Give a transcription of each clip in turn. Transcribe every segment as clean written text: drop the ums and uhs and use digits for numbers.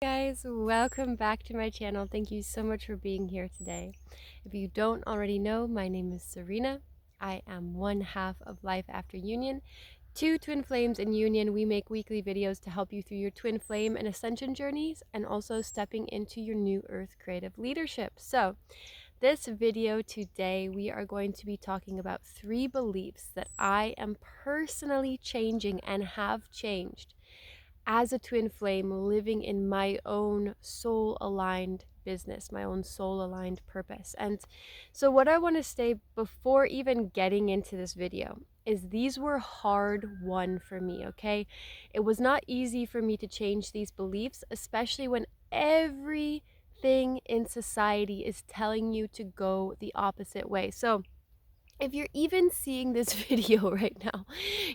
Guys, welcome back to my channel. Thank you so much for being here today. If you don't already know, my name is Serena. I am one half of Life After Union. Two twin flames in union. We make weekly videos to help you through your twin flame and ascension journeys and also stepping into your new earth creative leadership. So this video today, we are going to be talking about 3 beliefs that I am personally changing and have changed as a twin flame, living in my own soul aligned business, my own soul aligned purpose. And so, what I want to say before even getting into this video is these were hard won for me, okay? It was not easy for me to change these beliefs, especially when everything in society is telling you to go the opposite way. So, if you're even seeing this video right now,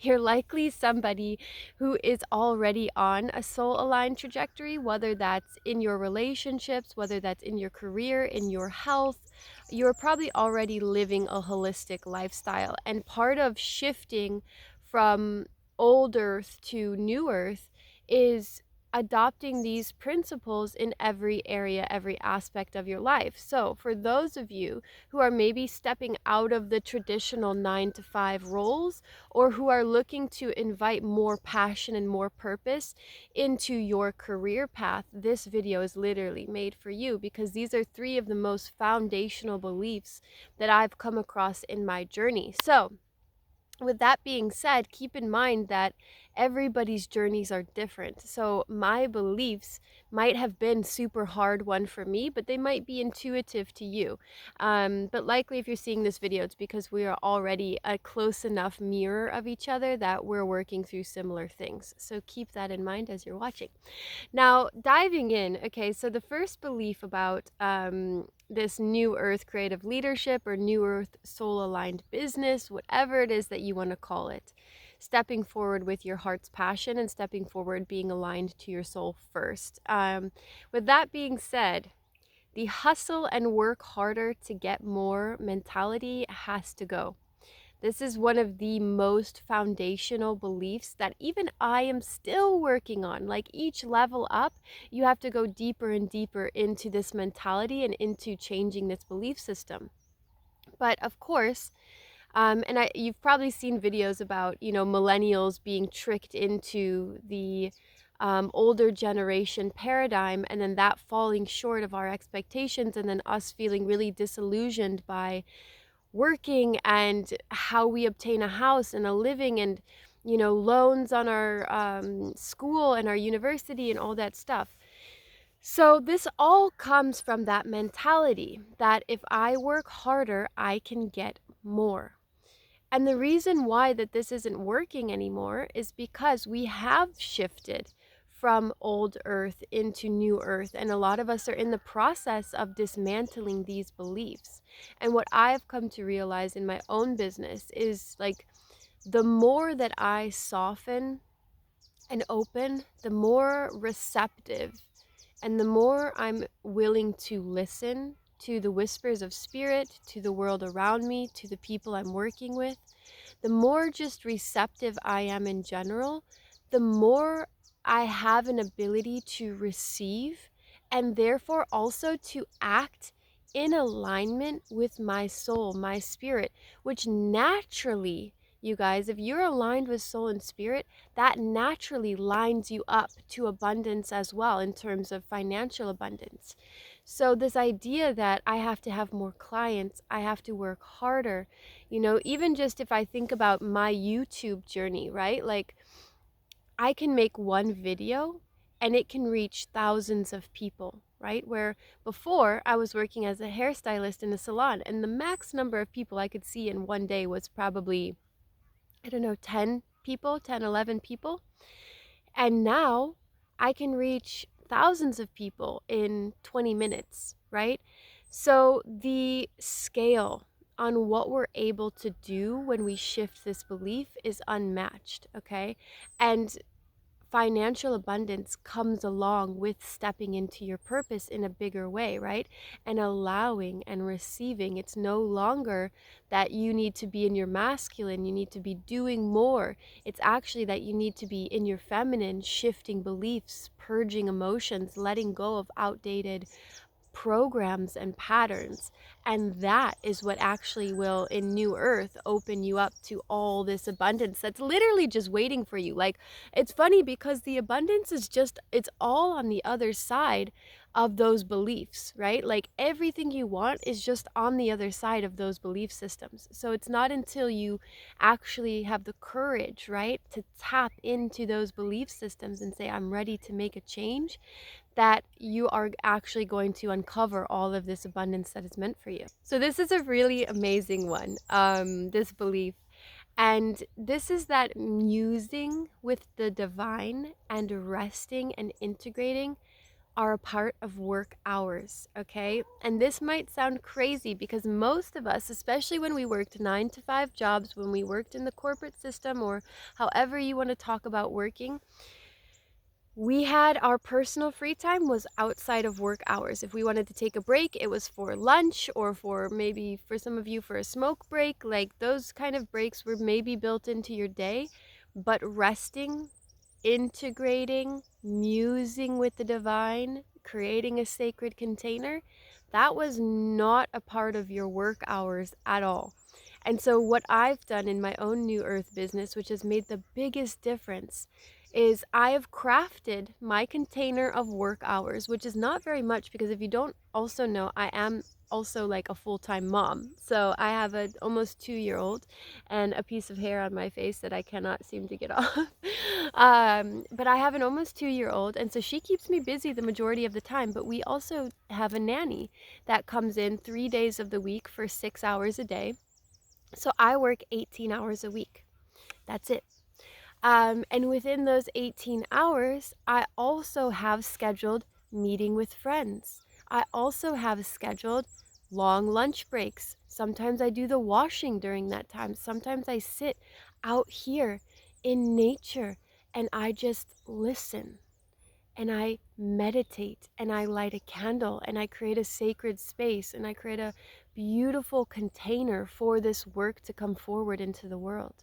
you're likely somebody who is already on a soul aligned trajectory, whether that's in your relationships, whether that's in your career, in your health. You're probably already living a holistic lifestyle. And part of shifting from old earth to new earth is adopting these principles in every area, every aspect of your life. So, for those of you who are maybe stepping out of the traditional 9 to 5 roles, or who are looking to invite more passion and more purpose into your career path, this video is literally made for you, because these are 3 of the most foundational beliefs that I've come across in my journey. So, with that being said, keep in mind that everybody's journeys are different. So my beliefs might have been super hard one for me, but they might be intuitive to you. But likely if you're seeing this video, it's because we are already a close enough mirror of each other that we're working through similar things. So keep that in mind as you're watching. Now, diving in, okay, so the first belief about this new earth creative leadership or new earth soul aligned business, whatever it is that you want to call it, stepping forward with your heart's passion and stepping forward being aligned to your soul first. With that being said, the hustle and work harder to get more mentality has to go. This is one of the most foundational beliefs that even I am still working on. Like each level up, you have to go deeper and deeper into this mentality and into changing this belief system. But of course, you've probably seen videos about, millennials being tricked into the older generation paradigm, and then that falling short of our expectations, and then us feeling really disillusioned by working and how we obtain a house and a living and loans on our school and our university and all that stuff. So this all comes from that mentality that if I work harder, I can get more. And the reason why that this isn't working anymore is because we have shifted from old earth into new earth, and a lot of us are in the process of dismantling these beliefs. And what I've come to realize in my own business is, like, the more that I soften and open, the more receptive and the more I'm willing to listen to the whispers of spirit, to the world around me, to the people I'm working with, the more just receptive I am in general, the more I have an ability to receive and therefore also to act in alignment with my soul, my spirit, which naturally, you guys, if you're aligned with soul and spirit, that naturally lines you up to abundance as well in terms of financial abundance. So this idea that I have to have more clients, I have to work harder, even just if I think about my YouTube journey, right? Like, I can make one video and it can reach thousands of people, right? Where before I was working as a hairstylist in a salon, and the max number of people I could see in one day was probably, I don't know, 10 people, 10, 11 people. And now I can reach thousands of people in 20 minutes, right? So the scale on what we're able to do when we shift this belief is unmatched, okay? And financial abundance comes along with stepping into your purpose in a bigger way, right? And allowing and receiving. It's no longer that you need to be in your masculine, you need to be doing more. It's actually that you need to be in your feminine, shifting beliefs, purging emotions, letting go of outdated programs and patterns. And that is what actually will, in New Earth, open you up to all this abundance that's literally just waiting for you. Like, it's funny because the abundance is just, it's all on the other side of those beliefs, right? Like, everything you want is just on the other side of those belief systems. So it's not until you actually have the courage, right, to tap into those belief systems and say, I'm ready to make a change, that you are actually going to uncover all of this abundance that is meant for you. So this is a really amazing one, this belief. And this is that musing with the divine and resting and integrating are a part of work hours, okay? And this might sound crazy because most of us, especially when we worked 9 to 5 jobs, when we worked in the corporate system, or however you want to talk about working, we had our personal free time was outside of work hours. If we wanted to take a break, it was for lunch, or for maybe for some of you for a smoke break. Like, those kind of breaks were maybe built into your day. But resting, integrating, musing with the divine, creating a sacred container, that was not a part of your work hours at all. And so what I've done in my own New Earth business, which has made the biggest difference, is I have crafted my container of work hours, which is not very much, because if you don't also know, I am also like a full-time mom. So I have an almost 2-year-old and a piece of hair on my face that I cannot seem to get off. But I have an almost 2-year-old, and so she keeps me busy the majority of the time. But we also have a nanny that comes in 3 days of the week for 6 hours a day. So I work 18 hours a week. That's it. And within those 18 hours, I also have scheduled meeting with friends. I also have scheduled long lunch breaks. Sometimes I do the washing during that time. Sometimes I sit out here in nature and I just listen and I meditate and I light a candle and I create a sacred space and I create a beautiful container for this work to come forward into the world.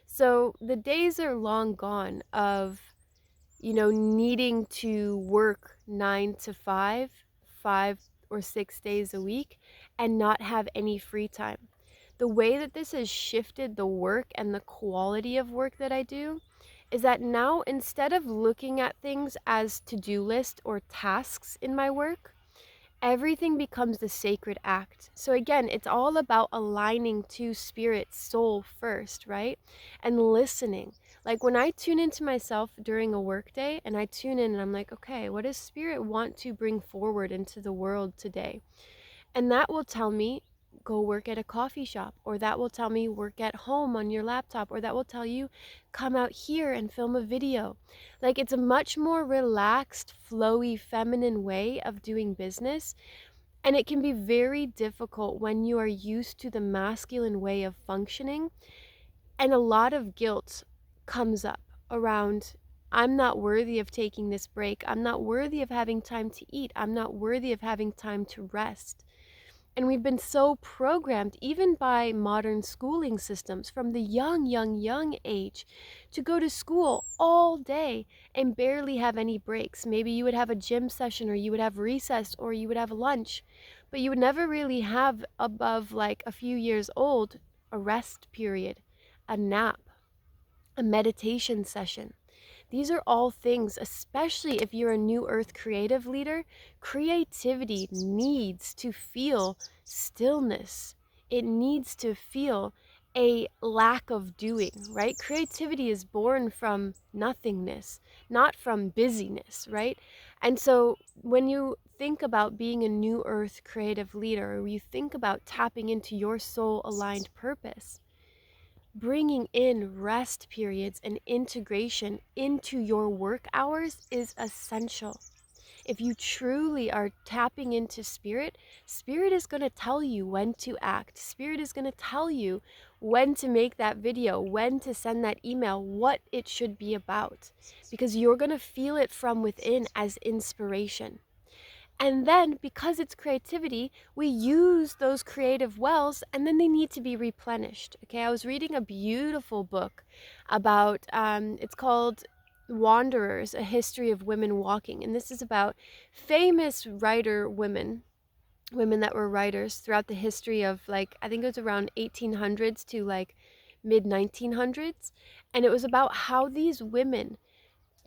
So the days are long gone of, needing to work 9 to 5, 5 or 6 days a week, and not have any free time. The way that this has shifted the work and the quality of work that I do is that now, instead of looking at things as to-do list or tasks in my work, everything becomes the sacred act. So again, it's all about aligning to spirit, soul first, right? And listening. Like, when I tune into myself during a work day and I tune in and I'm like, okay, what does spirit want to bring forward into the world today? And that will tell me, go work at a coffee shop, or that will tell me work at home on your laptop, or that will tell you come out here and film a video. Like, it's a much more relaxed, flowy, feminine way of doing business. And it can be very difficult when you are used to the masculine way of functioning. And a lot of guilt comes up around, I'm not worthy of taking this break. I'm not worthy of having time to eat. I'm not worthy of having time to rest. And we've been so programmed, even by modern schooling systems, from the young age, to go to school all day and barely have any breaks. Maybe you would have a gym session, or you would have recess, or you would have lunch, but you would never really have, above like a few years old, a rest period, a nap, a meditation session. These are all things, especially if you're a New Earth creative leader, creativity needs to feel stillness. It needs to feel a lack of doing, right? Creativity is born from nothingness, not from busyness, right? And so when you think about being a New Earth creative leader, or you think about tapping into your soul aligned purpose, bringing in rest periods and integration into your work hours is essential. If you truly are tapping into spirit, spirit is going to tell you when to act. Spirit is going to tell you when to make that video, when to send that email, what it should be about, because you're going to feel it from within as inspiration. And then, because it's creativity, we use those creative wells, and then they need to be replenished. Okay, I was reading a beautiful book about, it's called Wanderers, A History of Women Walking. And this is about famous writer women that were writers throughout the history of, like, I think it was around 1800s to like mid 1900s. And it was about how these women,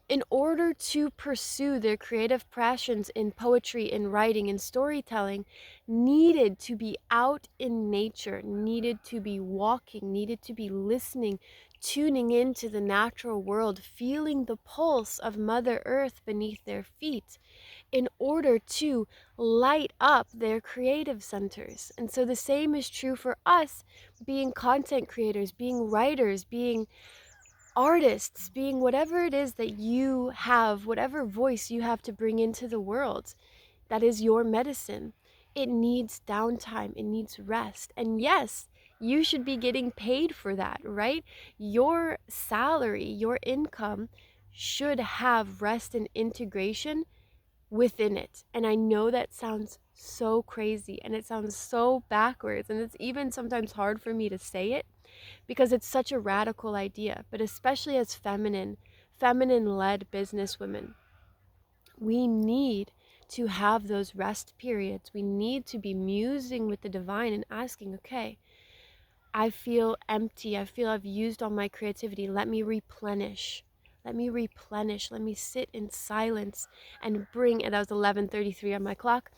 in order to pursue their creative passions in poetry and writing and storytelling, needed to be out in nature, needed to be walking, needed to be listening, tuning into the natural world, feeling the pulse of Mother Earth beneath their feet, in order to light up their creative centers. And so the same is true for us, being content creators, being writers, being artists, being whatever it is that you have, whatever voice you have to bring into the world. That is your medicine. It needs downtime, it needs rest. And yes, you should be getting paid for that, right? Your salary, your income should have rest and integration within it. And I know that sounds so crazy and it sounds so backwards, and it's even sometimes hard for me to say it because it's such a radical idea. But especially as feminine-led business women, we need to have those rest periods. We need to be musing with the divine and asking, okay, I feel empty. I feel I've used all my creativity. Let me replenish. Let me replenish. Let me sit in silence and bring, and that was 11:33 on my clock.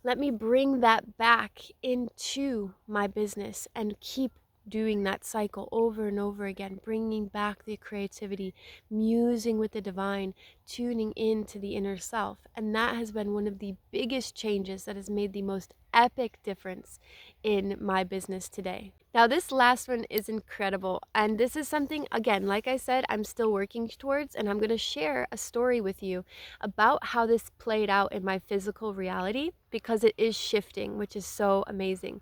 Let me bring that back into my business and keep doing that cycle over and over again, bringing back the creativity, musing with the divine, tuning into the inner self. And that has been one of the biggest changes that has made the most epic difference in my business today. Now, this last one is incredible. And this is something, again, like I said, I'm still working towards, and I'm going to share a story with you about how this played out in my physical reality, because it is shifting, which is so amazing.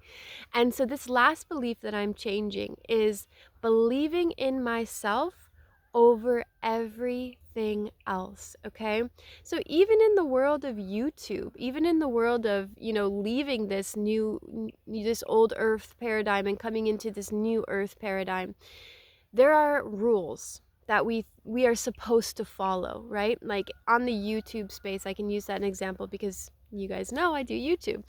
And so this last belief that I'm changing is believing in myself over everything else, okay? So even in the world of YouTube, even in the world of, leaving this old earth paradigm and coming into this new earth paradigm, there are rules that we are supposed to follow, right? Like on the YouTube space, I can use that as an example because you guys know I do YouTube.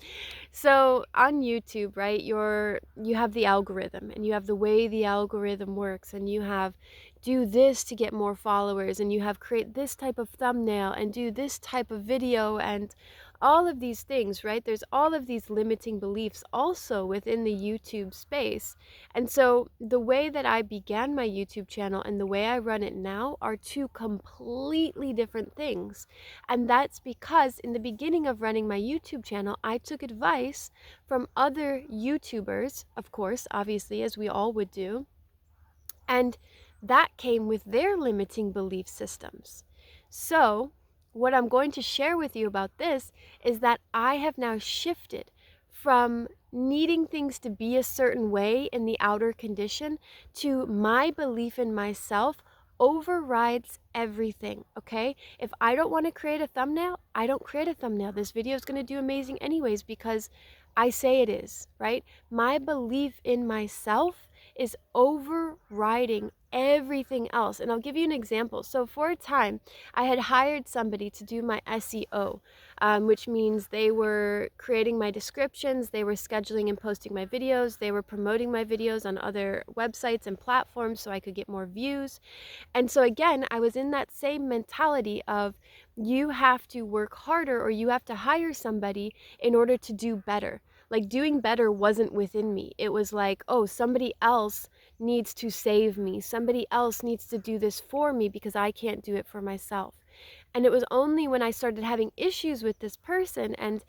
So on YouTube, right, you have the algorithm, and you have the way the algorithm works, and you have do this to get more followers, and you have create this type of thumbnail and do this type of video, and all of these things, right? There's all of these limiting beliefs also within the YouTube space. And so the way that I began my YouTube channel and the way I run it now are two completely different things. And that's because in the beginning of running my YouTube channel, I took advice from other YouTubers, of course, obviously, as we all would do. And that came with their limiting belief systems. So what I'm going to share with you about this is that I have now shifted from needing things to be a certain way in the outer condition to my belief in myself overrides everything, okay? If I don't want to create a thumbnail, I don't create a thumbnail. This video is going to do amazing anyways because I say it is, right? My belief in myself is overriding everything else. And I'll give you an example. So for a time, I had hired somebody to do my SEO, which means they were creating my descriptions, they were scheduling and posting my videos, they were promoting my videos on other websites and platforms so I could get more views. And so again, I was in that same mentality of you have to work harder or you have to hire somebody in order to do better. Like doing better wasn't within me. It was like, oh, somebody else needs to save me. Somebody else needs to do this for me because I can't do it for myself. And it was only when I started having issues with this person and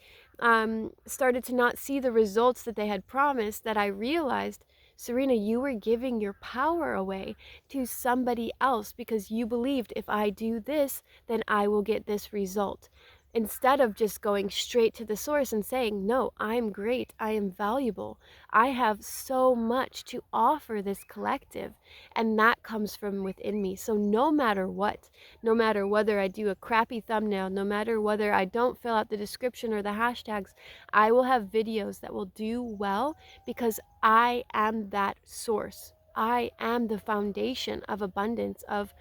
started to not see the results that they had promised that I realized, Serena, you were giving your power away to somebody else because you believed if I do this, then I will get this result. instead of just going straight to the source and saying, no, I'm great, I am valuable, I have so much to offer this collective, and that comes from within me. So no matter what, no matter whether I do a crappy thumbnail, no matter whether I don't fill out the description or the hashtags, I will have videos that will do well because I am that source. I am the foundation of abundance, of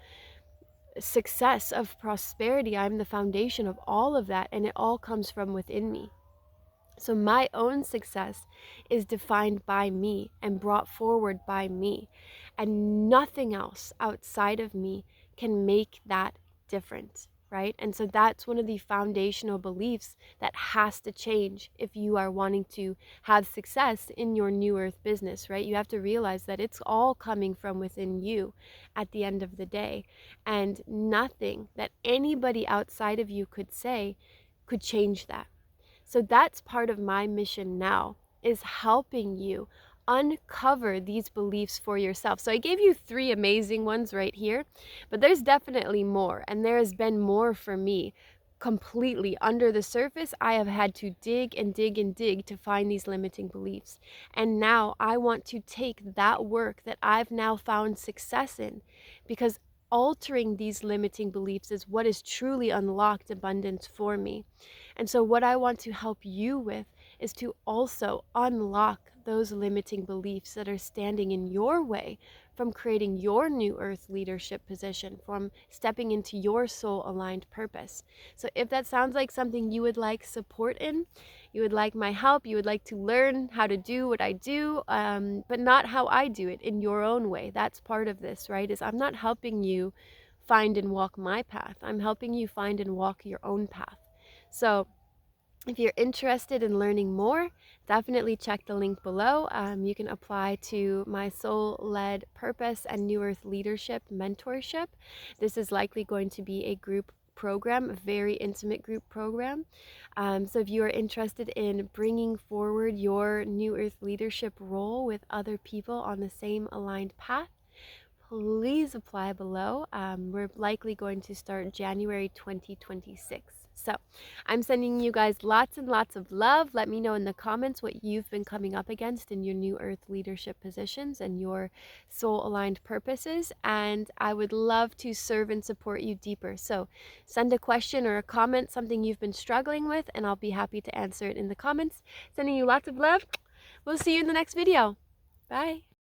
success, of prosperity. I'm the foundation of all of that, and it all comes from within me. So my own success is defined by me and brought forward by me, and nothing else outside of me can make that different, right? And so that's one of the foundational beliefs that has to change if you are wanting to have success in your new earth business, right? You have to realize that it's all coming from within you at the end of the day, and nothing that anybody outside of you could say could change that. So that's part of my mission now, is helping you uncover these beliefs for yourself. So I gave you 3 amazing ones right here, but there's definitely more, and there has been more for me. Completely under the surface, I have had to dig and dig and dig to find these limiting beliefs. And now I want to take that work that I've now found success in, because altering these limiting beliefs is what has truly unlocked abundance for me. And so what I want to help you with is to also unlock those limiting beliefs that are standing in your way from creating your new earth leadership position, from stepping into your soul aligned purpose. So if that sounds like something you would like support in, you would like my help, you would like to learn how to do what I do, but not how I do it, in your own way. That's part of this, right? Is I'm not helping you find and walk my path. I'm helping you find and walk your own path. So if you're interested in learning more, definitely check the link below. You can apply to my soul-led purpose and New Earth leadership mentorship. This is likely going to be a group program, a very intimate group program. So if you are interested in bringing forward your New Earth leadership role with other people on the same aligned path, please apply below. We're likely going to start January 2026. So I'm sending you guys lots and lots of love. Let me know in the comments what you've been coming up against in your new earth leadership positions and your soul aligned purposes. And I would love to serve and support you deeper. So send a question or a comment, something you've been struggling with, and I'll be happy to answer it in the comments. Sending you lots of love. We'll see you in the next video. Bye.